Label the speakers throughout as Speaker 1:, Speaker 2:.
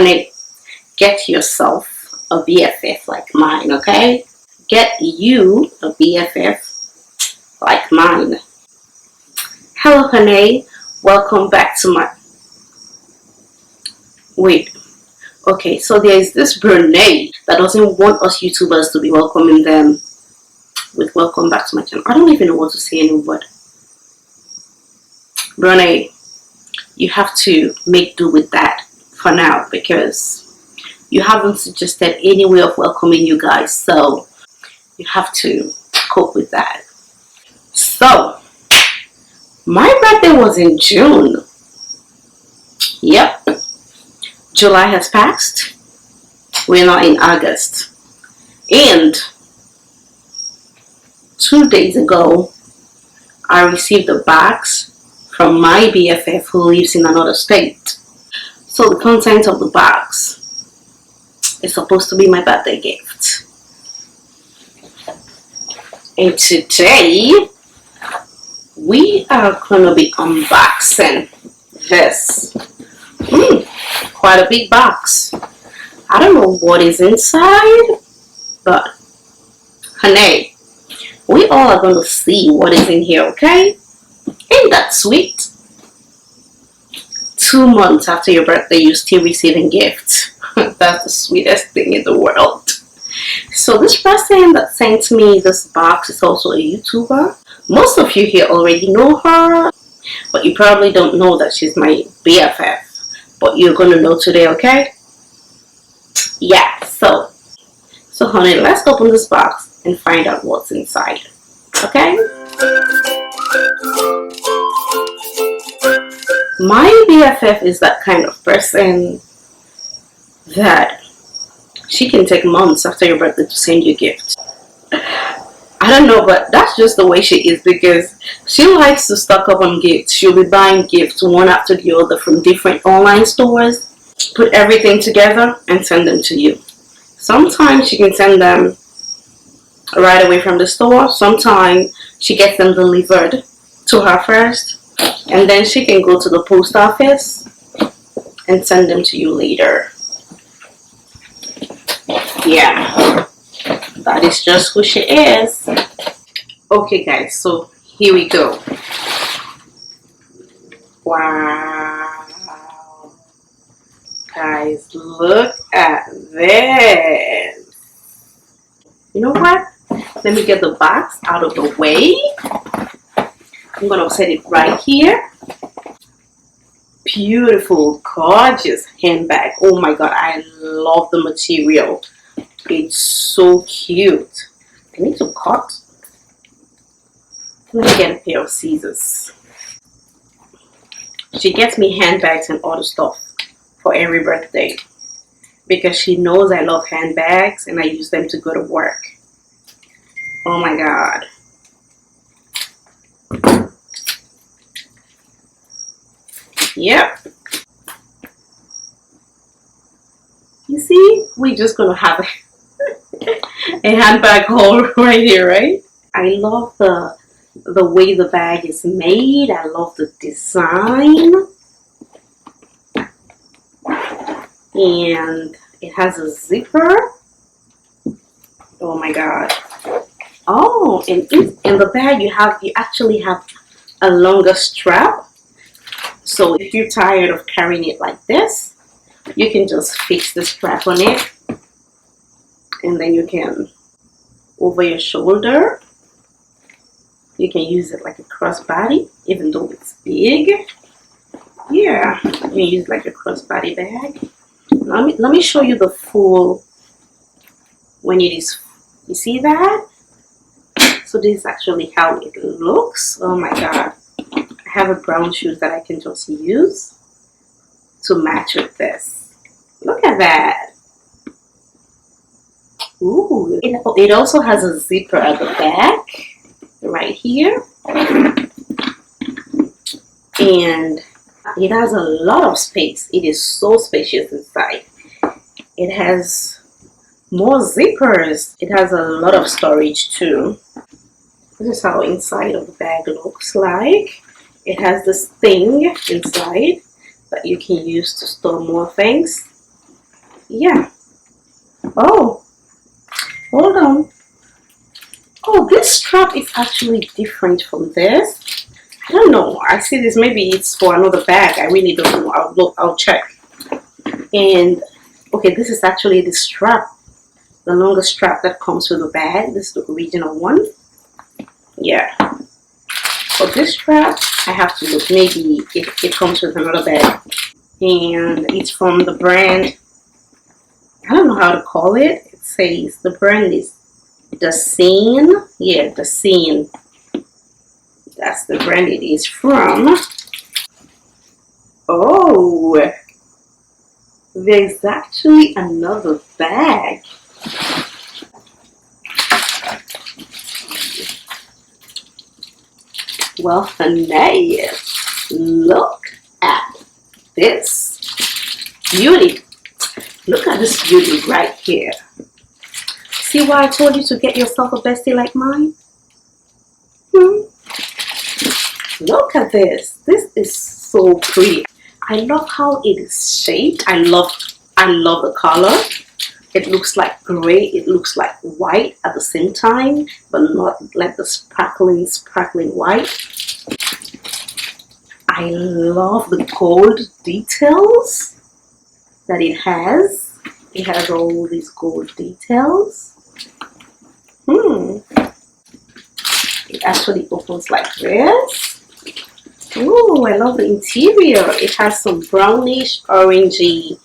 Speaker 1: honey, get yourself a BFF like mine, okay? Get you a BFF like mine. Hello, Hunnay. Welcome back to my... Wait. Okay, so there is this Brunei that doesn't want us YouTubers to be welcoming them with welcome back to my channel. I don't even know what to say anymore. Brunei, you have to make do with that for now because you haven't suggested any way of welcoming you guys, so you have to cope with that. So my birthday was in June. Yep, July has passed. We're now in August, and 2 days ago I received a box from my BFF who lives in another state. So the content of the box is supposed to be my birthday gift. And today we are going to be unboxing this. Quite a big box. I don't know what is inside, but honey, we all are going to see what is in here, okay? Ain't that sweet? 2 months after your birthday, you're still receiving gifts. That's the sweetest thing in the world. So this person that sent me this box is also a YouTuber. Most of you here already know her, but you probably don't know that she's my BFF. But you're going to know today, okay? Yeah, so honey, let's open this box and find out what's inside, okay? My BFF is that kind of person that she can take months after your birthday to send you a gift. I don't know, but that's just the way she is because she likes to stock up on gifts. She'll be buying gifts one after the other from different online stores, put everything together and send them to you. Sometimes she can send them right away from the store. Sometimes she gets them delivered to her first, and then she can go to the post office and send them to you later. Yeah, that is just who she is. Okay guys, so here we go. Wow, guys, look at this. You know what, let me get the box out of the way. I'm gonna set it right here. Beautiful, gorgeous handbag. Oh my god, I love the material. It's so cute. I need to cut. Let me get a pair of scissors. She gets me handbags and other stuff for every birthday because she knows I love handbags and I use them to go to work. Oh my god. Yep. You see, we're just gonna have a handbag haul right here, right? I love the way the bag is made. I love the design, and it has a zipper. Oh my god. Oh, and in the bag you actually have a longer strap. So if you're tired of carrying it like this, you can just fix the strap on it, and then you can over your shoulder. You can use it like a crossbody, even though it's big. Yeah, you can use it like a crossbody bag. Let me show you the full when it is. You see that? So this is actually how it looks. Oh my god. I have a brown shoes that I can just use to match with this. Look at that. Ooh, it also has a zipper at the back right here, and it has a lot of space. It is so spacious inside. It has more zippers. It has a lot of storage too. This is how inside of the bag looks like. It has this thing inside that you can use to store more things. Yeah. Oh, hold on. Oh, this strap is actually different from this. I don't know. I see this. Maybe it's for another bag. I really don't know. I'll look. I'll check. And okay, this is actually the strap, the longest strap that comes with the bag. This is the original one. Yeah. For this strap, I have to look. Maybe it comes with another bag. And it's from the brand, I don't know how to call it. It says the brand is the Scene. Yeah, the Scene. That's the brand it is from. Oh, there's actually another bag. Well, Hunnay, look at this beauty. Look at this beauty right here. See why I told you to get yourself a bestie like mine? Look at this. This is so pretty. I love how it is shaped. I love the color. It looks like gray. It looks like white at the same time, but not like the sparkling white. I love the gold details that it has. It has all these gold details. It actually opens like this. Oh, I love the interior. It has some brownish orangey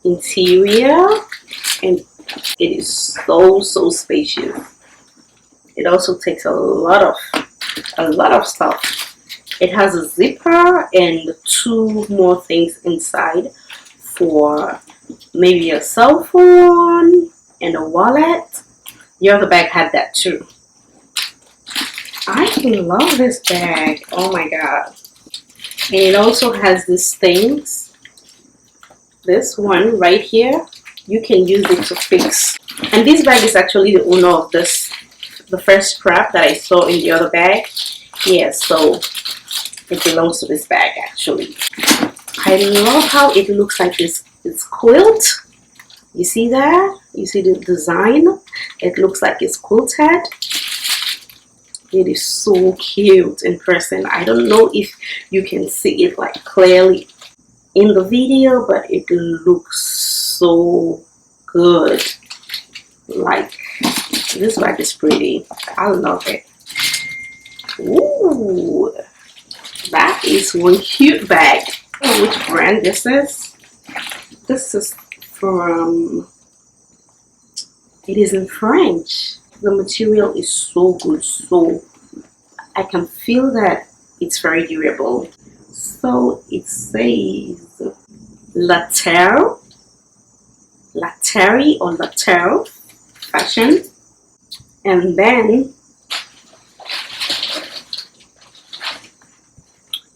Speaker 1: interior, and it is so spacious. It also takes a lot of stuff. It has a zipper and 2 more things inside for maybe a cell phone and a wallet. The other bag had that too. I love this bag. Oh my god. And it also has these things. This one right here, you can use it to fix. And this bag is actually the owner of this, the first strap that I saw in the other bag. Yeah, so it belongs to this bag actually. I love how it looks like this quilt. You see that? You see the design? It looks like it's quilted. It is so cute in person. I don't know if you can see it like clearly in the video, but it looks so good. Like, this bag is pretty. I love it. Ooh, that is one cute bag. I don't know which brand this is. This is from, it is in French. The material is so good, so I can feel that it's very durable. So it says La Terre or La Terre fashion, and then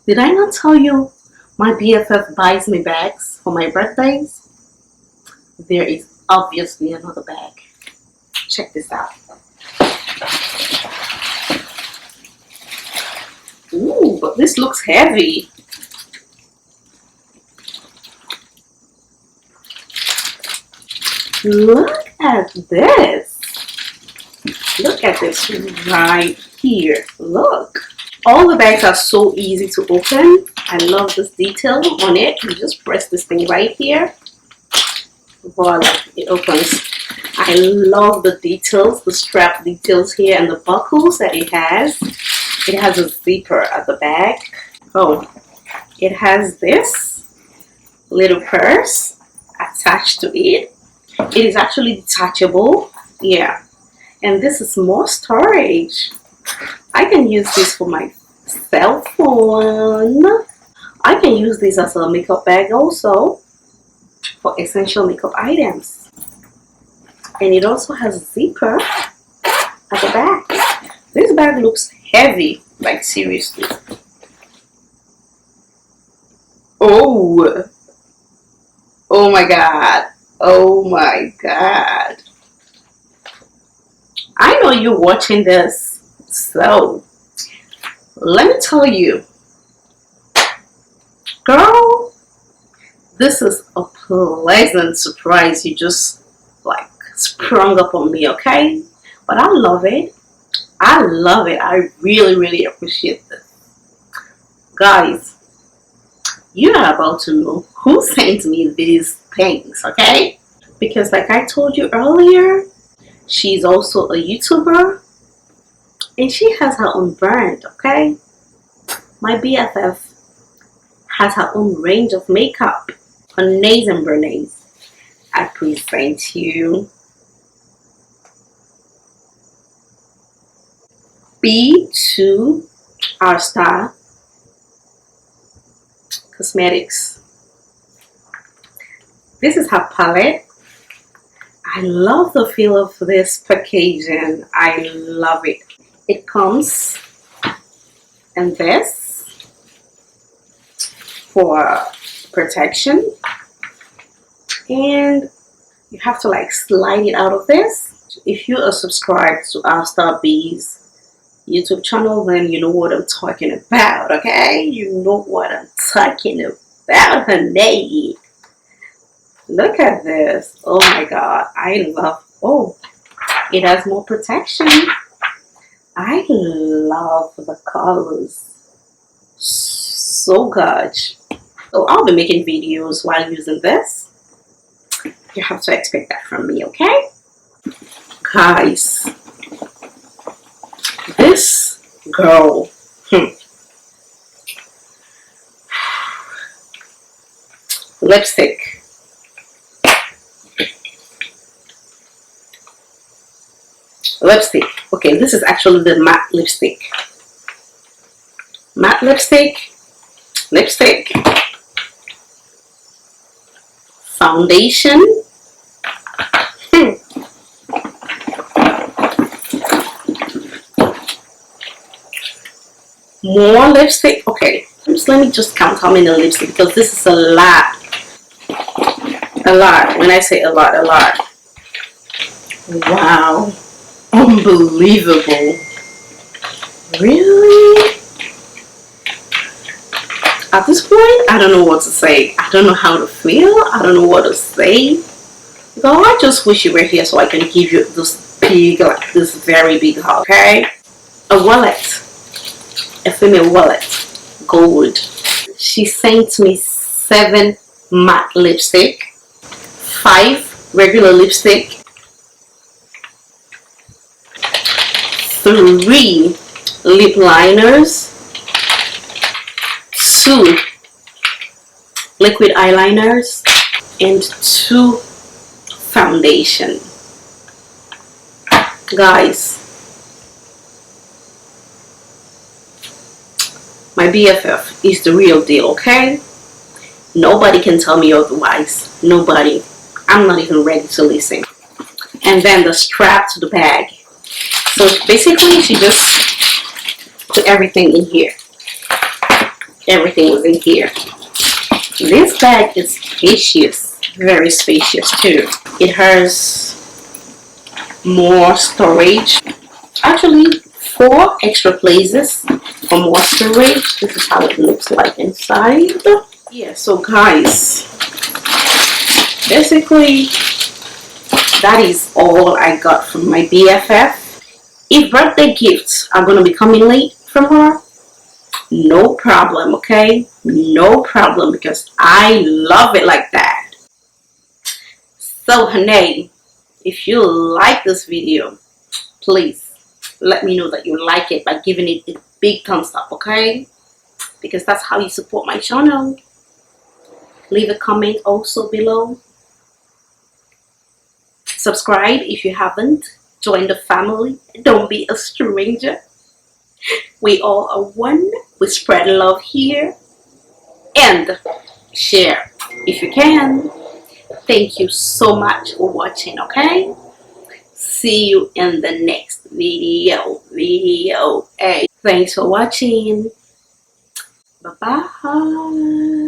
Speaker 1: did I not tell you my BFF buys me bags for my birthdays? There is obviously another bag. Check this out. Ooh, but this looks heavy. Look at this. Look at this right here. Look. All the bags are so easy to open. I love this detail on it. You just press this thing right here. Voila, it opens. I love the details, the strap details here, and the buckles that it has. It has a zipper at the back. Oh, it has this little purse attached to it. It is actually detachable. Yeah, and this is more storage. I can use this for my cell phone. I can use this as a makeup bag also for essential makeup items. And it also has a zipper at the back. This bag looks heavy, like seriously. Oh, oh my god, oh my god. I know you're watching this, so let me tell you, girl, This is a pleasant surprise. You just like sprung up on me, okay? But I love it. I love it. I really, really appreciate this. Guys, you are about to know who sent me these things, okay? Because like I told you earlier, she's also a YouTuber and she has her own brand, okay? My BFF has her own range of makeup. Hunnay and Bernays. I present you B2 R Star Cosmetics. This is her palette. I love the feel of this packaging. I love it. It comes in this for protection, and you have to like slide it out of this. If you are subscribed to our Star B's YouTube channel, then you know what I'm talking about, okay? You know what I'm talking about, honey. Look at this. Oh my god, I love. Oh, it has more protection. I love the colors. So good. So I'll be making videos while using this. You have to expect that from me, okay? Guys, this girl, lipstick. Lipstick. Okay, this is actually the matte lipstick. Matte lipstick. Lipstick. Foundation. More lipstick. Okay, let me just count how many lipstick, because this is a lot. A lot. When I say a lot, a lot. Wow. Unbelievable. Really? At this point, I don't know what to say. I don't know how to feel. I don't know what to say. So I just wish you were here so I can give you this big, like this very big hug, okay? A wallet. A female wallet. Gold. She sent me 7 matte lipstick, 5 regular lipstick, 3 lip liners, 2 liquid eyeliners, and 2 foundation. Guys, my BFF is the real deal, okay? Nobody can tell me otherwise. Nobody. I'm not even ready to listen. And then the strap to the bag. So basically, she just put everything in here. Everything was in here. This bag is spacious, very spacious too. It has more storage. Actually, 4 extra places for more storage. This is how it looks like inside. Yeah, so guys, basically, that is all I got from my BFF. If birthday gifts are going to be coming late from her, no problem, okay? No problem, because I love it like that. So, Hunnay, if you like this video, please let me know that you like it by giving it a big thumbs up, okay? Because that's how you support my channel. Leave a comment also below. Subscribe if you haven't. Join the family. Don't be a stranger. We all are one. We spread love here. And share if you can. Thank you so much for watching, okay? See you in the next video. Thanks for watching. Bye-bye.